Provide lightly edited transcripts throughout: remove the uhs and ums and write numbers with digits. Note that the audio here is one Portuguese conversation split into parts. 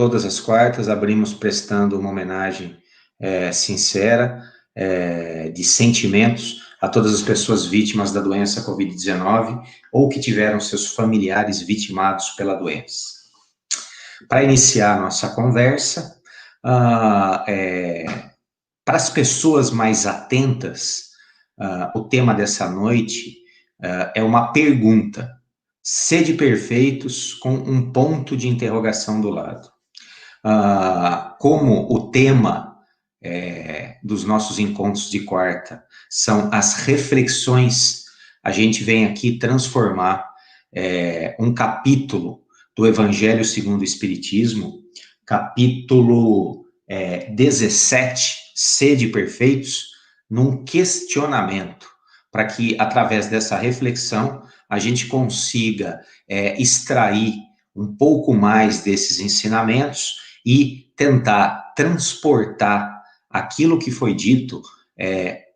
todas as quartas, abrimos prestando uma homenagem sincera, de sentimentos a todas as pessoas vítimas da doença Covid-19 ou que tiveram seus familiares vitimados pela doença. Para iniciar a nossa conversa, para as pessoas mais atentas, o tema dessa noite é uma pergunta: sede perfeitos com um ponto de interrogação do lado. Como o tema dos nossos encontros de quarta são as reflexões, a gente vem aqui transformar um capítulo do Evangelho segundo o Espiritismo, capítulo 17, Sede Perfeitos, num questionamento, para que, através dessa reflexão, a gente consiga extrair um pouco mais desses ensinamentos e tentar transportar aquilo que foi dito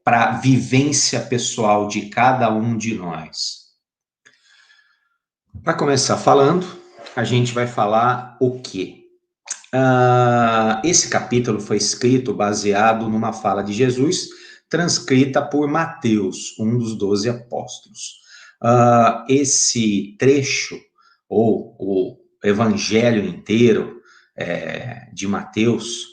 para a vivência pessoal de cada um de nós. Para começar falando, a gente vai falar o quê? Esse capítulo foi escrito baseado numa fala de Jesus, transcrita por Mateus, um dos 12 apóstolos. Esse trecho, ou o evangelho inteiro de Mateus,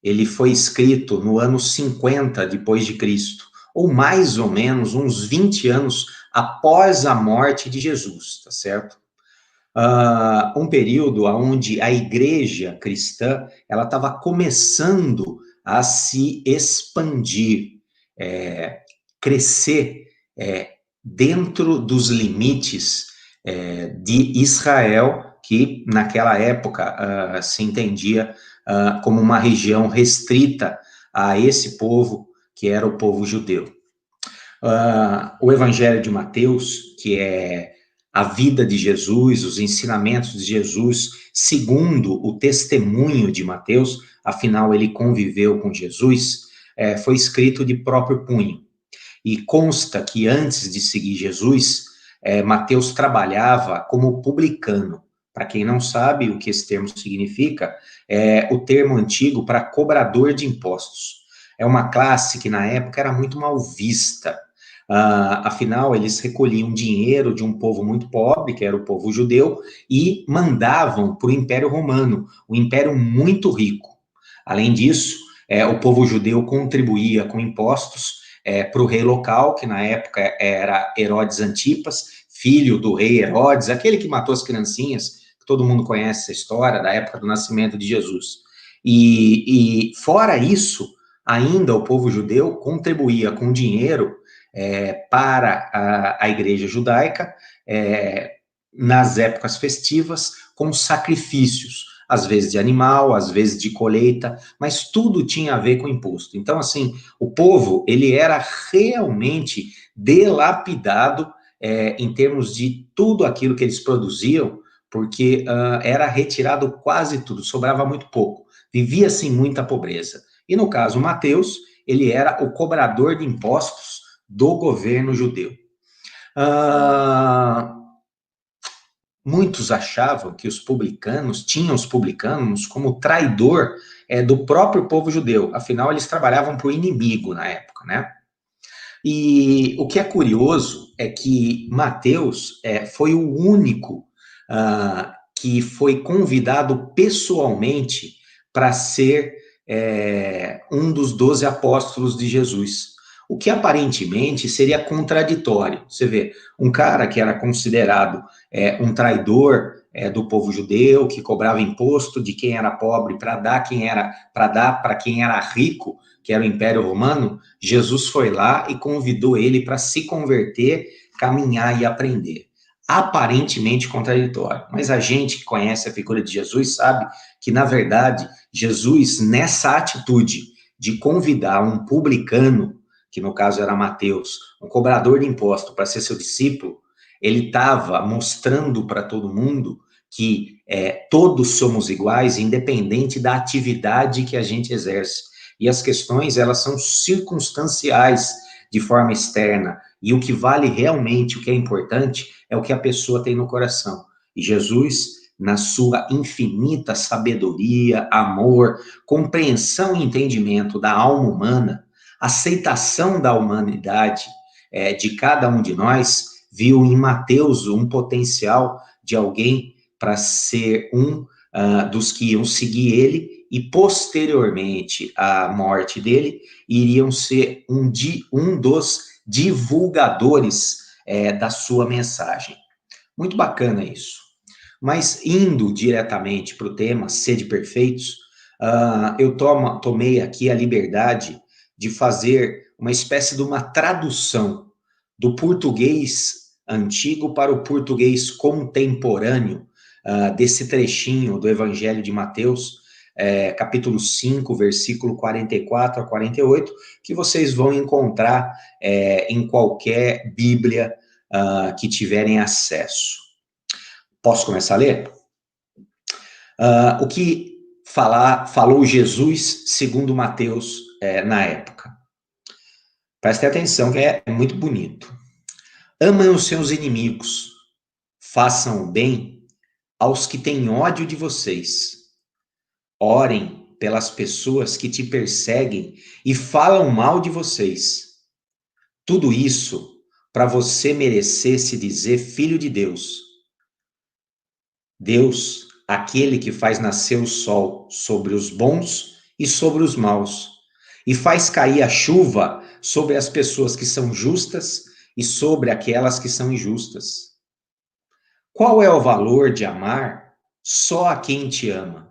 ele foi escrito no ano 50 depois de Cristo, ou mais ou menos uns 20 anos após a morte de Jesus, tá certo? Um período onde a igreja cristã, ela estava começando a se expandir, crescer dentro dos limites de Israel, que naquela época se entendia como uma região restrita a esse povo, que era o povo judeu. O Evangelho de Mateus, que é a vida de Jesus, os ensinamentos de Jesus, segundo o testemunho de Mateus, afinal ele conviveu com Jesus, foi escrito de próprio punho. E consta que antes de seguir Jesus, Mateus trabalhava como publicano. Para quem não sabe o que esse termo significa, é o termo antigo para cobrador de impostos. É uma classe que na época era muito mal vista. Afinal, eles recolhiam dinheiro de um povo muito pobre, que era o povo judeu, e mandavam para o Império Romano, um império muito rico. Além disso, o povo judeu contribuía com impostos para o rei local, que na época era Herodes Antipas, filho do rei Herodes, aquele que matou as criancinhas, que todo mundo conhece essa história, da época do nascimento de Jesus. E fora isso, ainda o povo judeu contribuía com dinheiro para a igreja judaica, nas épocas festivas, com sacrifícios, às vezes de animal, às vezes de colheita, mas tudo tinha a ver com imposto. Então, assim, o povo, ele era realmente delapidado em termos de tudo aquilo que eles produziam, porque era retirado quase tudo, sobrava muito pouco, vivia-se em muita pobreza. E no caso, Mateus, ele era o cobrador de impostos do governo judeu. Muitos achavam que os publicanos tinham os publicanos como traidor do próprio povo judeu, afinal eles trabalhavam para o inimigo na época, né? E o que é curioso é que Mateus foi o único que foi convidado pessoalmente para ser um dos 12 apóstolos de Jesus. O que aparentemente seria contraditório. Você vê, um cara que era considerado um traidor do povo judeu, que cobrava imposto de quem era pobre para dar para quem era rico, que era o Império Romano, Jesus foi lá e convidou ele para se converter, caminhar e aprender. Aparentemente contraditório, mas a gente que conhece a figura de Jesus sabe que, na verdade, Jesus, nessa atitude de convidar um publicano, que no caso era Mateus, um cobrador de imposto, para ser seu discípulo, ele estava mostrando para todo mundo que todos somos iguais, independente da atividade que a gente exerce. E as questões, elas são circunstanciais de forma externa, e o que vale realmente, o que é importante, é o que a pessoa tem no coração. E Jesus na sua infinita sabedoria, amor, compreensão e entendimento da alma humana, aceitação da humanidade de cada um de nós, viu em Mateus um potencial de alguém para ser dos que iam seguir ele, e posteriormente à morte dele, iriam ser um dos divulgadores da sua mensagem. Muito bacana isso. Mas indo diretamente para o tema, sede perfeitos, eu tomei aqui a liberdade de fazer uma espécie de uma tradução do português antigo para o português contemporâneo, desse trechinho do Evangelho de Mateus, capítulo 5, versículo 44 a 48, que vocês vão encontrar em qualquer Bíblia que tiverem acesso. Posso começar a ler? O que falou Jesus segundo Mateus na época. Prestem atenção que é muito bonito. Amem os seus inimigos, façam o bem aos que têm ódio de vocês. Orem pelas pessoas que te perseguem e falam mal de vocês. Tudo isso para você merecer se dizer filho de Deus. Deus, aquele que faz nascer o sol sobre os bons e sobre os maus, e faz cair a chuva sobre as pessoas que são justas e sobre aquelas que são injustas. Qual é o valor de amar só a quem te ama?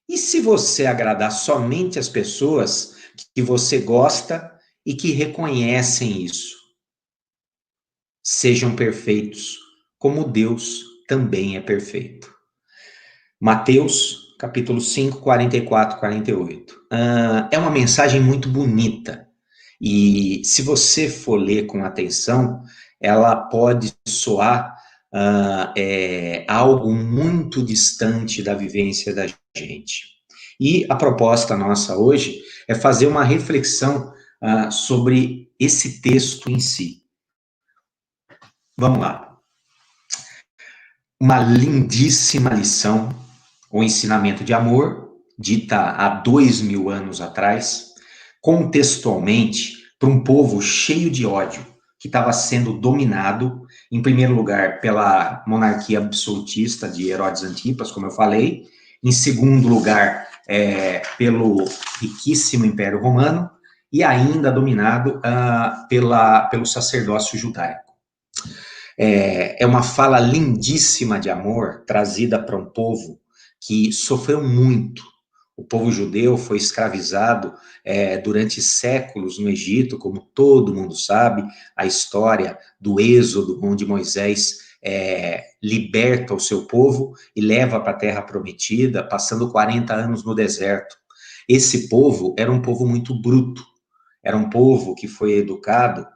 E se você agradar somente as pessoas que você gosta e que reconhecem isso? Sejam perfeitos, como Deus também é perfeito. Mateus, capítulo 5, 44, 48. É uma mensagem muito bonita. E se você for ler com atenção, ela pode soar algo muito distante da vivência da gente. E a proposta nossa hoje é fazer uma reflexão sobre esse texto em si. Vamos lá. Uma lindíssima lição, o ensinamento de amor, dita há 2000 anos atrás, contextualmente, para um povo cheio de ódio, que estava sendo dominado, em primeiro lugar, pela monarquia absolutista de Herodes Antipas, como eu falei, em segundo lugar, pelo riquíssimo Império Romano, e ainda dominado pelo sacerdócio judaico. É uma fala lindíssima de amor, trazida para um povo que sofreu muito. O povo judeu foi escravizado durante séculos no Egito, como todo mundo sabe, a história do Êxodo, onde Moisés liberta o seu povo e leva para a Terra Prometida, passando 40 anos no deserto. Esse povo era um povo muito bruto, era um povo que foi educado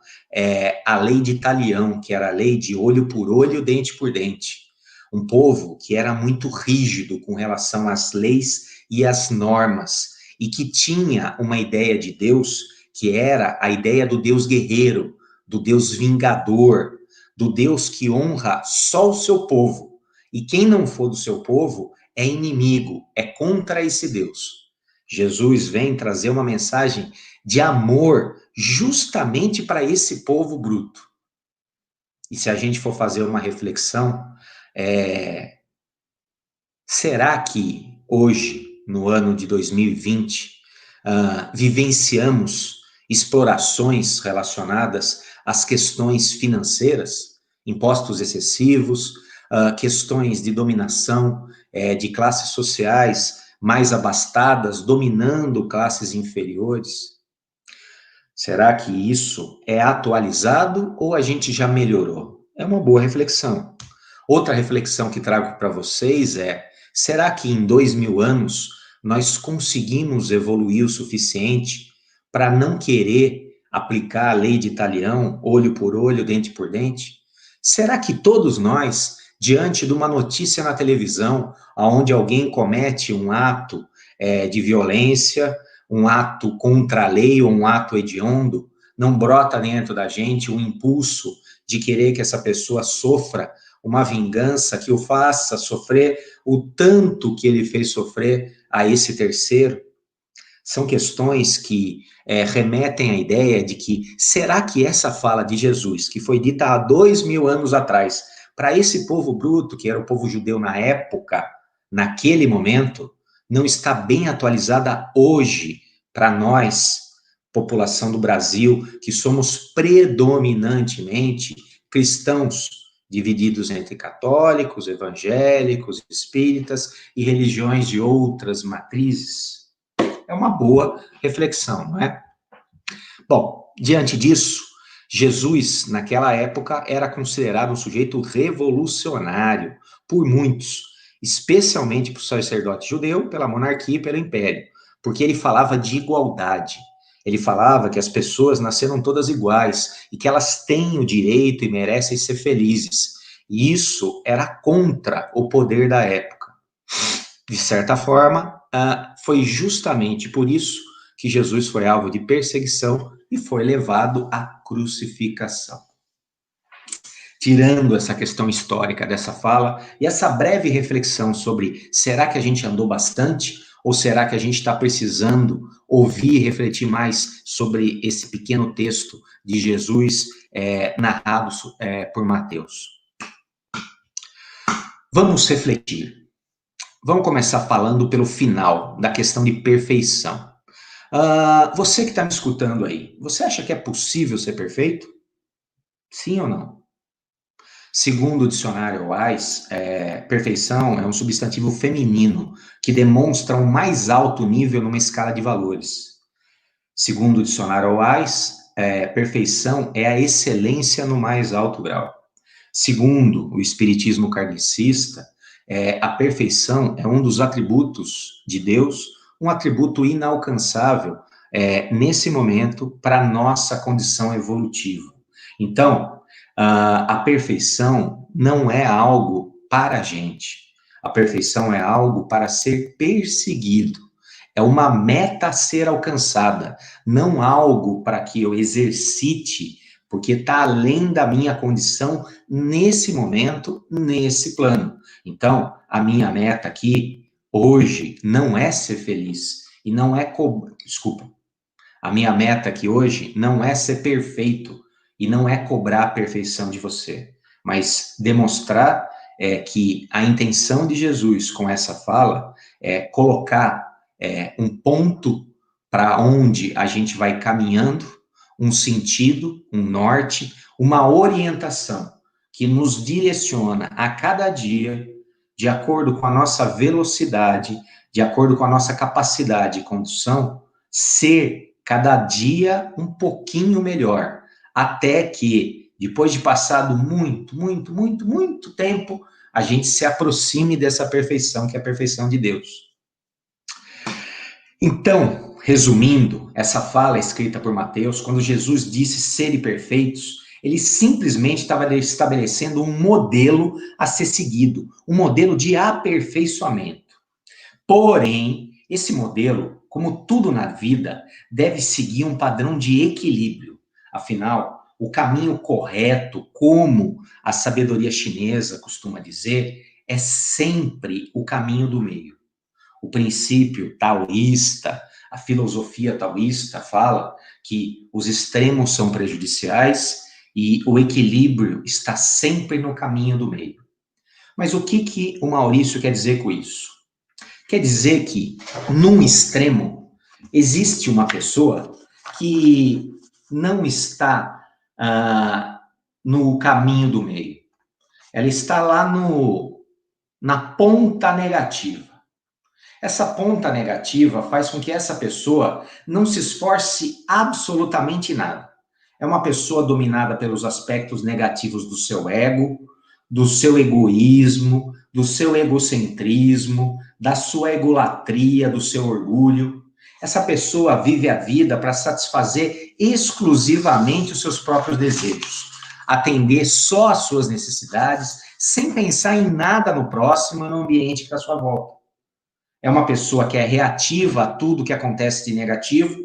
à lei de talião, que era a lei de olho por olho, dente por dente. Um povo que era muito rígido com relação às leis e às normas, e que tinha uma ideia de Deus, que era a ideia do Deus guerreiro, do Deus vingador, do Deus que honra só o seu povo. E quem não for do seu povo é inimigo, é contra esse Deus. Jesus vem trazer uma mensagem de amor justamente para esse povo bruto. E se a gente for fazer uma reflexão, será que hoje, no ano de 2020, vivenciamos explorações relacionadas às questões financeiras, impostos excessivos, questões de dominação de classes sociais mais abastadas, dominando classes inferiores? Será que isso é atualizado ou a gente já melhorou? É uma boa reflexão. Outra reflexão que trago para vocês será que em 2000 anos nós conseguimos evoluir o suficiente para não querer aplicar a lei de talião, olho por olho, dente por dente? Será que todos nós, diante de uma notícia na televisão, onde alguém comete um ato de violência, um ato contra a lei ou um ato hediondo, não brota dentro da gente um impulso de querer que essa pessoa sofra uma vingança que o faça sofrer o tanto que ele fez sofrer a esse terceiro? São questões que remetem à ideia de que, será que essa fala de Jesus, que foi dita há 2000 anos atrás, para esse povo bruto, que era o povo judeu na época, naquele momento, não está bem atualizada hoje para nós, população do Brasil, que somos predominantemente cristãos, divididos entre católicos, evangélicos, espíritas e religiões de outras matrizes? É uma boa reflexão, não é? Bom, diante disso, Jesus, naquela época, era considerado um sujeito revolucionário por muitos, especialmente para o sacerdote judeu, pela monarquia e pelo império, porque ele falava de igualdade. Ele falava que as pessoas nasceram todas iguais e que elas têm o direito e merecem ser felizes. E isso era contra o poder da época. De certa forma, foi justamente por isso que Jesus foi alvo de perseguição e foi levado à crucificação. Tirando essa questão histórica dessa fala e essa breve reflexão sobre será que a gente andou bastante ou será que a gente está precisando ouvir e refletir mais sobre esse pequeno texto de Jesus narrado por Mateus? Vamos refletir. Vamos começar falando pelo final, da questão de perfeição. Você que está me escutando aí, você acha que é possível ser perfeito? Sim ou não? Segundo o dicionário Wise, perfeição é um substantivo feminino que demonstra um mais alto nível numa escala de valores. Segundo o dicionário Wise, perfeição é a excelência no mais alto grau. Segundo o espiritismo kardecista, a perfeição é um dos atributos de Deus, um atributo inalcançável nesse momento para a nossa condição evolutiva. Então, a perfeição não é algo para a gente. A perfeição é algo para ser perseguido. É uma meta a ser alcançada, não algo para que eu exercite, porque está além da minha condição nesse momento, nesse plano. Então, a minha meta aqui, hoje, não é ser feliz, e não é desculpa. A minha meta aqui hoje não é ser perfeito, e não é cobrar a perfeição de você, mas demonstrar que a intenção de Jesus com essa fala é colocar um ponto para onde a gente vai caminhando, um sentido, um norte, uma orientação que nos direciona a cada dia, de acordo com a nossa velocidade, de acordo com a nossa capacidade de condução, ser cada dia um pouquinho melhor, até que, depois de passado muito tempo, a gente se aproxime dessa perfeição, que é a perfeição de Deus. Então, resumindo, essa fala escrita por Mateus, quando Jesus disse serem perfeitos, ele simplesmente estava estabelecendo um modelo a ser seguido, um modelo de aperfeiçoamento. Porém, esse modelo, como tudo na vida, deve seguir um padrão de equilíbrio. Afinal, o caminho correto, como a sabedoria chinesa costuma dizer, é sempre o caminho do meio. O princípio taoísta, a filosofia taoísta fala que os extremos são prejudiciais e o equilíbrio está sempre no caminho do meio. Mas o que o Maurício quer dizer com isso? Quer dizer que, num extremo, existe uma pessoa que não está no caminho do meio. Ela está lá na ponta negativa. Essa ponta negativa faz com que essa pessoa não se esforce absolutamente nada. É uma pessoa dominada pelos aspectos negativos do seu ego, do seu egoísmo, do seu egocentrismo, da sua egolatria, do seu orgulho. Essa pessoa vive a vida para satisfazer exclusivamente os seus próprios desejos, atender só às suas necessidades, sem pensar em nada no próximo e no ambiente que está à sua volta. É uma pessoa que é reativa a tudo que acontece de negativo,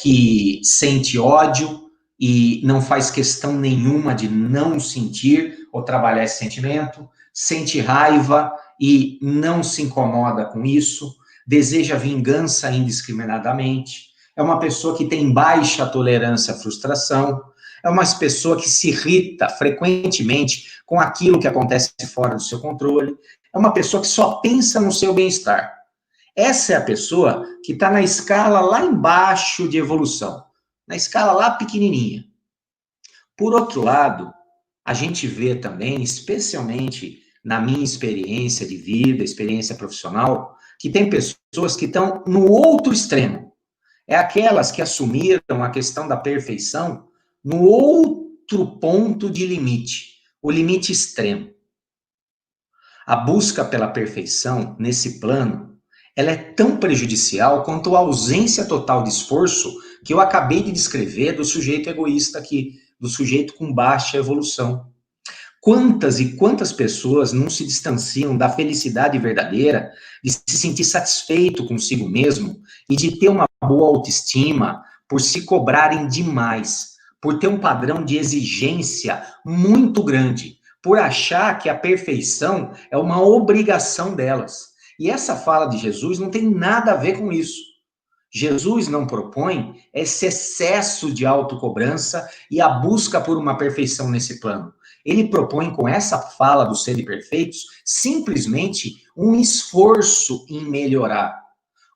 que sente ódio e não faz questão nenhuma de não sentir ou trabalhar esse sentimento, sente raiva e não se incomoda com isso, deseja vingança indiscriminadamente, é uma pessoa que tem baixa tolerância à frustração, é uma pessoa que se irrita frequentemente com aquilo que acontece fora do seu controle, é uma pessoa que só pensa no seu bem-estar. Essa é a pessoa que está na escala lá embaixo de evolução, na escala lá pequenininha. Por outro lado, a gente vê também, especialmente na minha experiência de vida, experiência profissional, que tem pessoas que estão no outro extremo. É aquelas que assumiram a questão da perfeição no outro ponto de limite, o limite extremo. A busca pela perfeição nesse plano, ela é tão prejudicial quanto a ausência total de esforço que eu acabei de descrever do sujeito egoísta aqui, do sujeito com baixa evolução. Quantas e quantas pessoas não se distanciam da felicidade verdadeira, de se sentir satisfeito consigo mesmo e de ter uma boa autoestima por se cobrarem demais, por ter um padrão de exigência muito grande, por achar que a perfeição é uma obrigação delas. E essa fala de Jesus não tem nada a ver com isso. Jesus não propõe esse excesso de autocobrança e a busca por uma perfeição nesse plano. Ele propõe, com essa fala dos seres perfeitos, simplesmente um esforço em melhorar,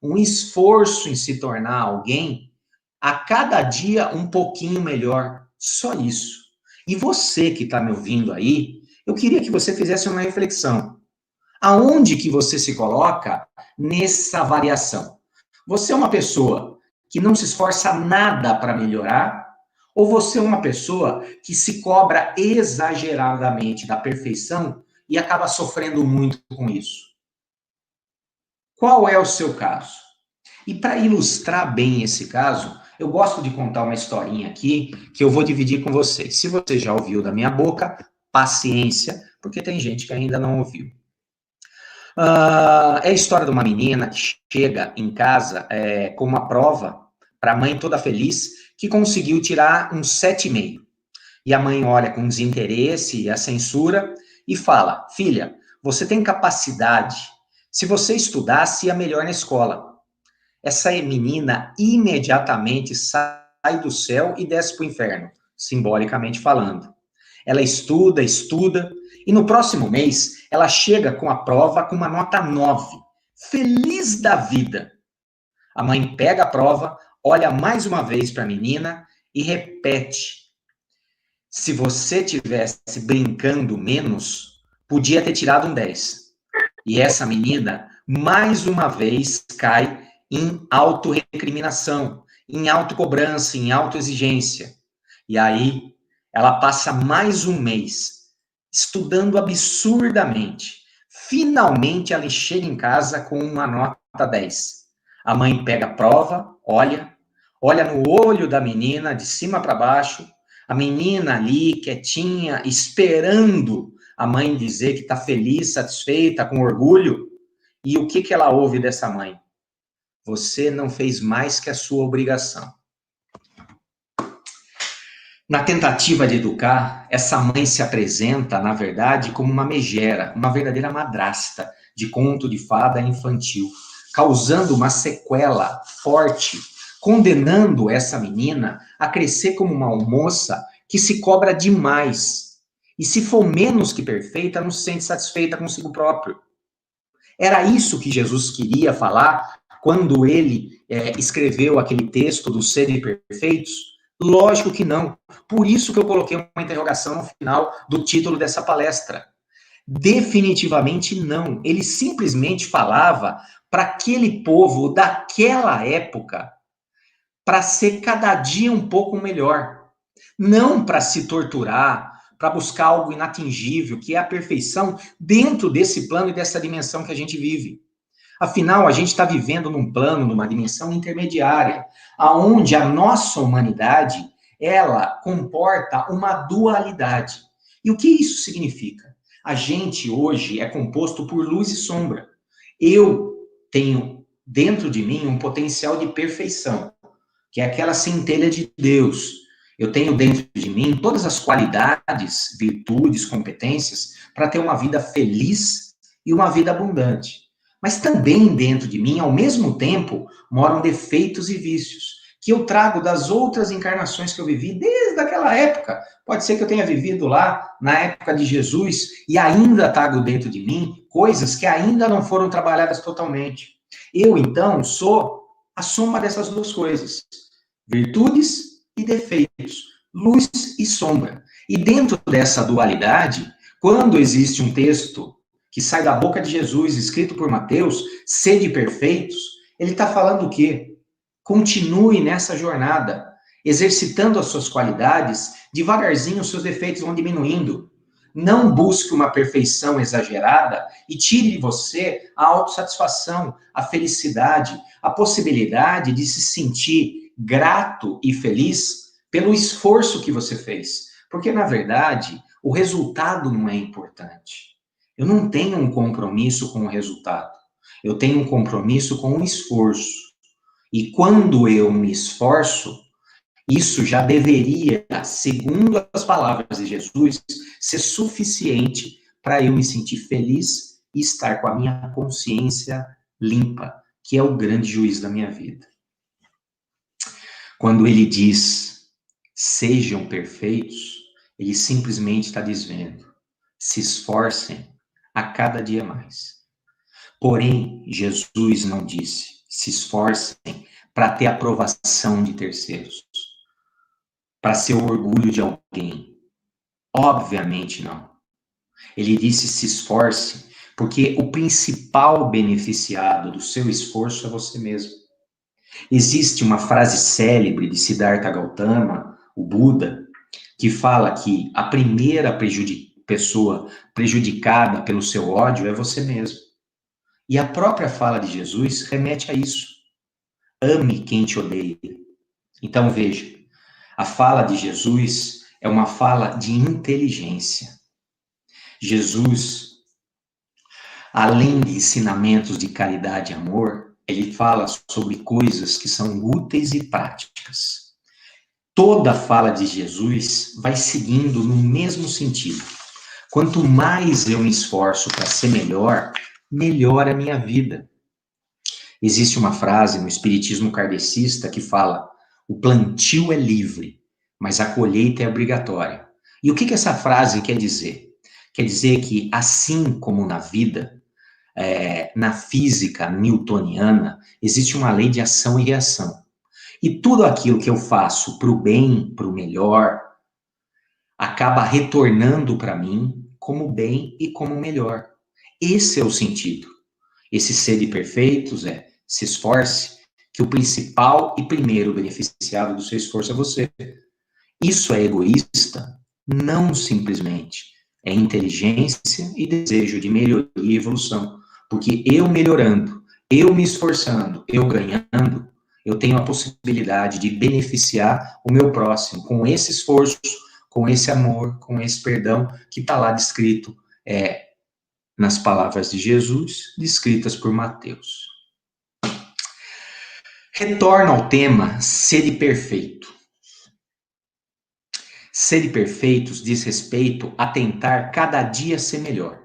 um esforço em se tornar alguém a cada dia um pouquinho melhor. Só isso. E você que está me ouvindo aí, eu queria que você fizesse uma reflexão. Aonde que você se coloca nessa variação? Você é uma pessoa que não se esforça nada para melhorar? Ou você é uma pessoa que se cobra exageradamente da perfeição e acaba sofrendo muito com isso? Qual é o seu caso? E para ilustrar bem esse caso, eu gosto de contar uma historinha aqui que eu vou dividir com vocês. Se você já ouviu da minha boca, paciência, porque tem gente que ainda não ouviu. É a história de uma menina que chega em casa com uma prova para a mãe toda feliz, que conseguiu tirar um 7,5. E a mãe olha com desinteresse e a censura e fala: filha, você tem capacidade. Se você estudasse, ia melhor na escola. Essa menina imediatamente sai do céu e desce para o inferno, simbolicamente falando. Ela estuda, estuda, e no próximo mês ela chega com a prova com uma nota 9. Feliz da vida. A mãe pega a prova, olha mais uma vez para a menina e repete: se você tivesse brincando menos, podia ter tirado um 10. E essa menina, mais uma vez, cai em autorrecriminação, em autocobrança, em autoexigência. E aí, ela passa mais um mês estudando absurdamente. Finalmente, ela chega em casa com uma nota 10. A mãe pega a prova, olha no olho da menina, de cima para baixo, a menina ali, quietinha, esperando a mãe dizer que está feliz, satisfeita, com orgulho. E o que ela ouve dessa mãe? Você não fez mais que a sua obrigação. Na tentativa de educar, essa mãe se apresenta, na verdade, como uma megera, uma verdadeira madrasta de conto de fada infantil, causando uma sequela forte, condenando essa menina a crescer como uma moça que se cobra demais. E se for menos que perfeita, não se sente satisfeita consigo próprio. Era isso que Jesus queria falar quando ele escreveu aquele texto dos seres perfeitos? Lógico que não. Por isso que eu coloquei uma interrogação no final do título dessa palestra. Definitivamente não. Ele simplesmente falava para aquele povo daquela época para ser cada dia um pouco melhor. Não para se torturar, para buscar algo inatingível, que é a perfeição dentro desse plano e dessa dimensão que a gente vive. Afinal, a gente está vivendo num plano, numa dimensão intermediária, aonde a nossa humanidade, ela comporta uma dualidade. E o que isso significa? A gente hoje é composto por luz e sombra. Eu tenho dentro de mim um potencial de perfeição, que é aquela centelha de Deus. Eu tenho dentro de mim todas as qualidades, virtudes, competências para ter uma vida feliz e uma vida abundante. Mas também dentro de mim, ao mesmo tempo, moram defeitos e vícios que eu trago das outras encarnações que eu vivi desde aquela época. Pode ser que eu tenha vivido lá na época de Jesus e ainda trago dentro de mim coisas que ainda não foram trabalhadas totalmente. Eu, então, sou a soma dessas duas coisas: virtudes e defeitos, luz e sombra. E dentro dessa dualidade, quando existe um texto que sai da boca de Jesus, escrito por Mateus, sede perfeitos, ele está falando o quê? Continue nessa jornada, exercitando as suas qualidades, devagarzinho os seus defeitos vão diminuindo. Não busque uma perfeição exagerada e tire de você a autossatisfação, a felicidade, a possibilidade de se sentir grato e feliz pelo esforço que você fez. Porque, na verdade, o resultado não é importante. Eu não tenho um compromisso com o resultado. Eu tenho um compromisso com o esforço. E quando eu me esforço, isso já deveria, segundo as palavras de Jesus, ser suficiente para eu me sentir feliz e estar com a minha consciência limpa, que é o grande juiz da minha vida. Quando ele diz, sejam perfeitos, ele simplesmente está dizendo, se esforcem a cada dia mais. Porém, Jesus não disse, se esforcem para ter aprovação de terceiros, para ser o orgulho de alguém. Obviamente não. Ele disse, se esforce, porque o principal beneficiado do seu esforço é você mesmo. Existe uma frase célebre de Siddhartha Gautama, o Buda, que fala que a primeira pessoa prejudicada pelo seu ódio é você mesmo. E a própria fala de Jesus remete a isso. Ame quem te odeia. Então veja, a fala de Jesus é uma fala de inteligência. Jesus, além de ensinamentos de caridade e amor, ele fala sobre coisas que são úteis e práticas. Toda a fala de Jesus vai seguindo no mesmo sentido. Quanto mais eu me esforço para ser melhor, melhor a minha vida. Existe uma frase no espiritismo kardecista que fala: o plantio é livre, mas a colheita é obrigatória. E o que essa frase quer dizer? Quer dizer que, assim como na vida, na física newtoniana, existe uma lei de ação e reação. E tudo aquilo que eu faço para o bem, para o melhor, acaba retornando para mim como bem e como melhor. Esse é o sentido. Esse sede perfeitos se esforce, que o principal e primeiro beneficiado do seu esforço é você. Isso é egoísta? Não simplesmente. É inteligência e desejo de melhoria e evolução. Porque eu melhorando, eu me esforçando, eu ganhando, eu tenho a possibilidade de beneficiar o meu próximo com esse esforço, com esse amor, com esse perdão que está lá descrito nas palavras de Jesus, descritas por Mateus. Retorno ao tema sede perfeito. Sede perfeitos diz respeito a tentar cada dia ser melhor.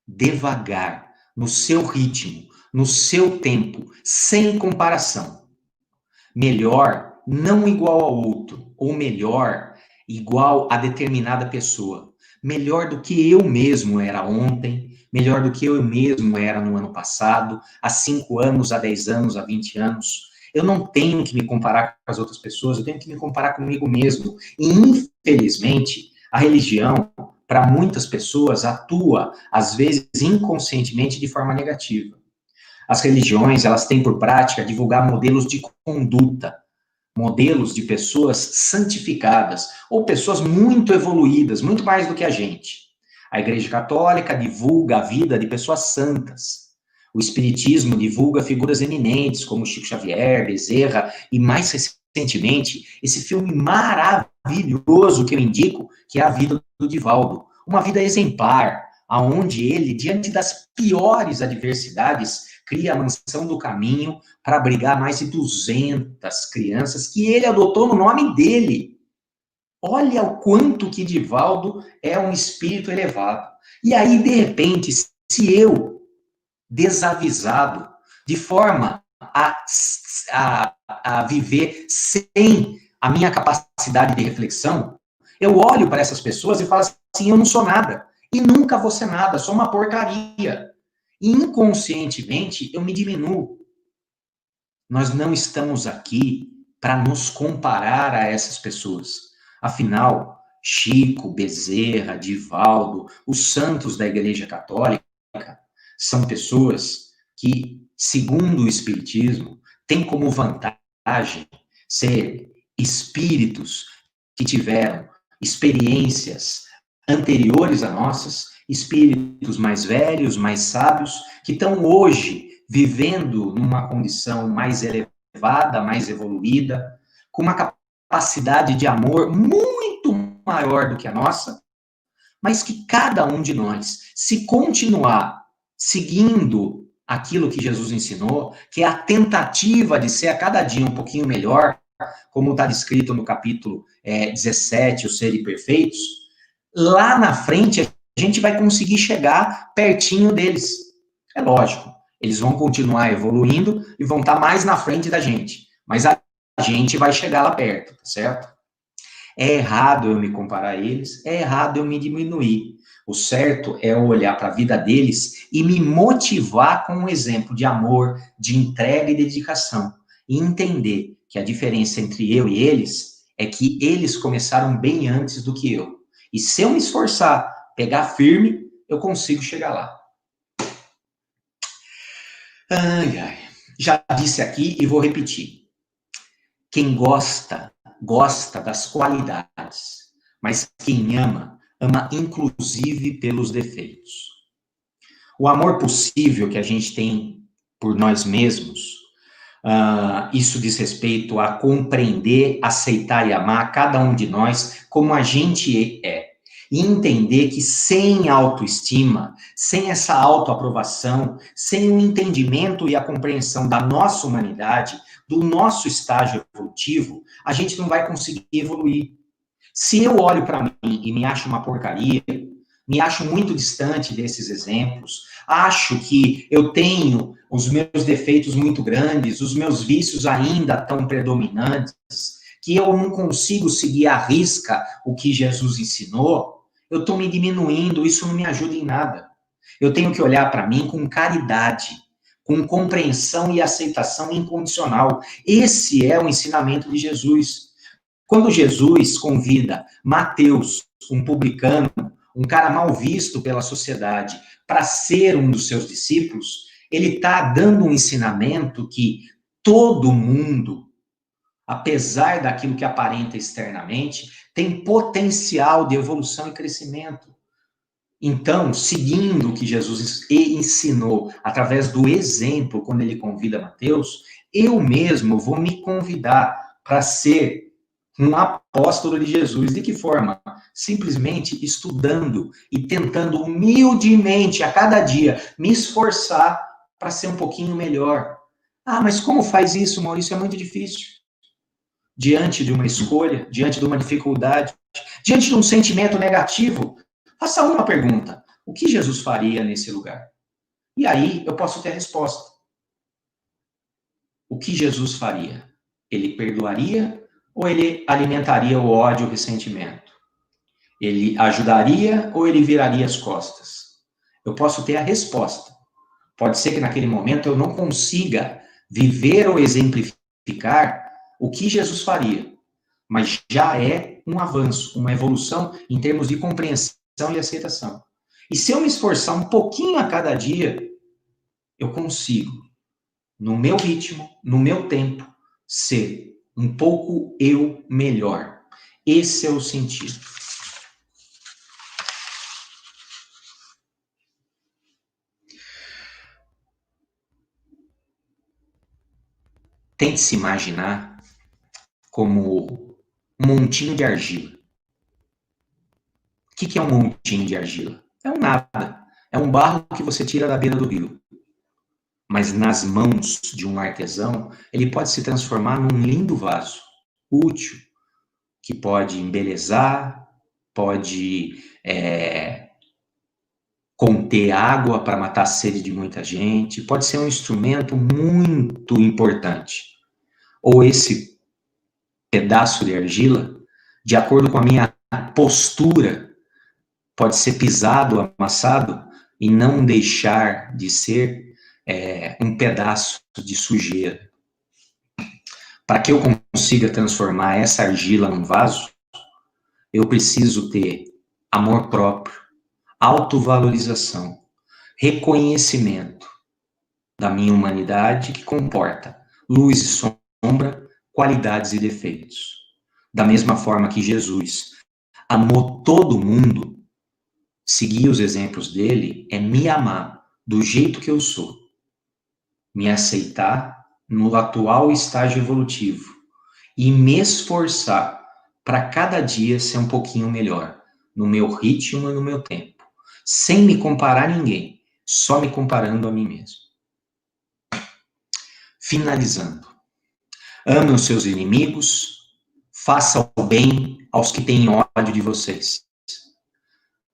Devagar, no seu ritmo, no seu tempo, sem comparação. Melhor não igual ao outro, ou melhor igual a determinada pessoa. Melhor do que eu mesmo era ontem, melhor do que eu mesmo era no ano passado, há 5 anos, há 10 anos, há 20 anos. Eu não tenho que me comparar com as outras pessoas, eu tenho que me comparar comigo mesmo. E, infelizmente, a religião, para muitas pessoas, atua, às vezes, inconscientemente, de forma negativa. As religiões, elas têm por prática divulgar modelos de conduta, modelos de pessoas santificadas, ou pessoas muito evoluídas, muito mais do que a gente. A Igreja Católica divulga a vida de pessoas santas. O Espiritismo divulga figuras eminentes, como Chico Xavier, Bezerra, e mais recentemente, esse filme maravilhoso que eu indico, que é A Vida do Divaldo. Uma vida exemplar, aonde ele, diante das piores adversidades, cria a Mansão do Caminho para abrigar mais de 200 crianças que ele adotou no nome dele. Olha o quanto que Divaldo é um espírito elevado. E aí, de repente, se eu, desavisado, de forma a viver sem a minha capacidade de reflexão, eu olho para essas pessoas e falo assim, eu não sou nada. E nunca vou ser nada, sou uma porcaria. E inconscientemente, eu me diminuo. Nós não estamos aqui para nos comparar a essas pessoas. Afinal, Chico, Bezerra, Divaldo, os santos da Igreja Católica são pessoas que, segundo o Espiritismo, têm como vantagem ser espíritos que tiveram experiências anteriores a nossas, espíritos mais velhos, mais sábios, que estão hoje vivendo numa condição mais elevada, mais evoluída, com uma capacidade de amor muito maior do que a nossa, mas que cada um de nós, se continuar seguindo aquilo que Jesus ensinou, que é a tentativa de ser a cada dia um pouquinho melhor, como está descrito no capítulo 17, os seres perfeitos, lá na frente a gente vai conseguir chegar pertinho deles. É lógico, eles vão continuar evoluindo e vão estar mais na frente da gente, mas a gente vai chegar lá perto, tá certo? É errado eu me comparar a eles, é errado eu me diminuir. O certo é eu olhar para a vida deles e me motivar com um exemplo de amor, de entrega e dedicação. E entender que a diferença entre eu e eles é que eles começaram bem antes do que eu. E se eu me esforçar, pegar firme, eu consigo chegar lá. Ai, ai. Já disse aqui e vou repetir. Quem gosta, gosta das qualidades. Mas quem ama, ama inclusive pelos defeitos. O amor possível que a gente tem por nós mesmos, isso diz respeito a compreender, aceitar e amar cada um de nós como a gente é. E entender que sem autoestima, sem essa autoaprovação, sem o entendimento e a compreensão da nossa humanidade, do nosso estágio evolutivo, a gente não vai conseguir evoluir. Se eu olho para mim e me acho uma porcaria, me acho muito distante desses exemplos, acho que eu tenho os meus defeitos muito grandes, os meus vícios ainda tão predominantes, que eu não consigo seguir à risca o que Jesus ensinou, eu estou me diminuindo, isso não me ajuda em nada. Eu tenho que olhar para mim com caridade, com compreensão e aceitação incondicional. Esse é o ensinamento de Jesus. Quando Jesus convida Mateus, um publicano, um cara mal visto pela sociedade, para ser um dos seus discípulos, ele está dando um ensinamento que todo mundo, apesar daquilo que aparenta externamente, tem potencial de evolução e crescimento. Então, seguindo o que Jesus ensinou através do exemplo, quando ele convida Mateus, eu mesmo vou me convidar para ser um apóstolo de Jesus. De que forma? Simplesmente estudando e tentando humildemente, a cada dia, me esforçar para ser um pouquinho melhor. Ah, mas como faz isso, Maurício? É muito difícil. Diante de uma escolha, diante de uma dificuldade, diante de um sentimento negativo, faça uma pergunta. O que Jesus faria nesse lugar? E aí eu posso ter a resposta. O que Jesus faria? Ele perdoaria ou ele alimentaria o ódio e o ressentimento? Ele ajudaria ou ele viraria as costas? Eu posso ter a resposta. Pode ser que naquele momento eu não consiga viver ou exemplificar o que Jesus faria, mas já é um avanço, uma evolução em termos de compreensão e aceitação. E se eu me esforçar um pouquinho a cada dia, eu consigo, no meu ritmo, no meu tempo, ser um pouco eu melhor. Esse é o sentido. Tente se imaginar como um montinho de argila. O que é um montinho de argila? É um nada. É um barro que você tira da beira do rio. Mas nas mãos de um artesão, ele pode se transformar num lindo vaso, útil, que pode embelezar, pode conter água para matar a sede de muita gente, pode ser um instrumento muito importante. Ou esse pedaço de argila, de acordo com a minha postura, pode ser pisado, amassado, e não deixar de ser um pedaço de sujeira. Para que eu consiga transformar essa argila num vaso, eu preciso ter amor próprio, autovalorização, reconhecimento da minha humanidade, que comporta luz e sombra, qualidades e defeitos. Da mesma forma que Jesus amou todo mundo, seguir os exemplos dele é me amar do jeito que eu sou, me aceitar no atual estágio evolutivo e me esforçar para cada dia ser um pouquinho melhor, no meu ritmo e no meu tempo, sem me comparar a ninguém, só me comparando a mim mesmo. Finalizando, ame os seus inimigos, faça o bem aos que têm ódio de vocês.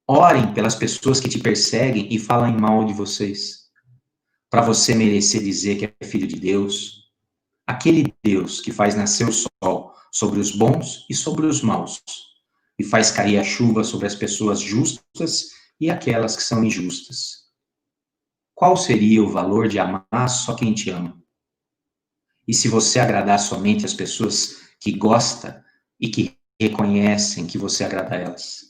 Orem pelas pessoas que te perseguem e falam mal de vocês, para você merecer dizer que é filho de Deus, aquele Deus que faz nascer o sol sobre os bons e sobre os maus, e faz cair a chuva sobre as pessoas justas e aquelas que são injustas. Qual seria o valor de amar só quem te ama? E se você agradar somente as pessoas que gosta e que reconhecem que você agrada a elas?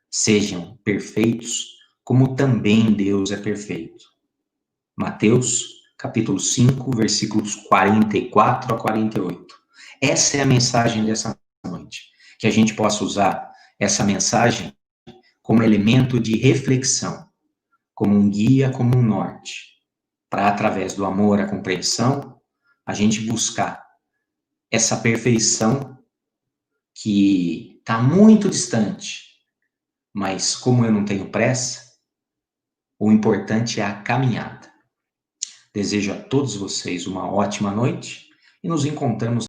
Sejam perfeitos, como também Deus é perfeito. Mateus, capítulo 5, versículos 44 a 48. Essa é a mensagem dessa noite. Que a gente possa usar essa mensagem como elemento de reflexão, como um guia, como um norte, para, através do amor, a compreensão, a gente buscar essa perfeição que está muito distante, mas como eu não tenho pressa, o importante é a caminhada. Desejo a todos vocês uma ótima noite e nos encontramos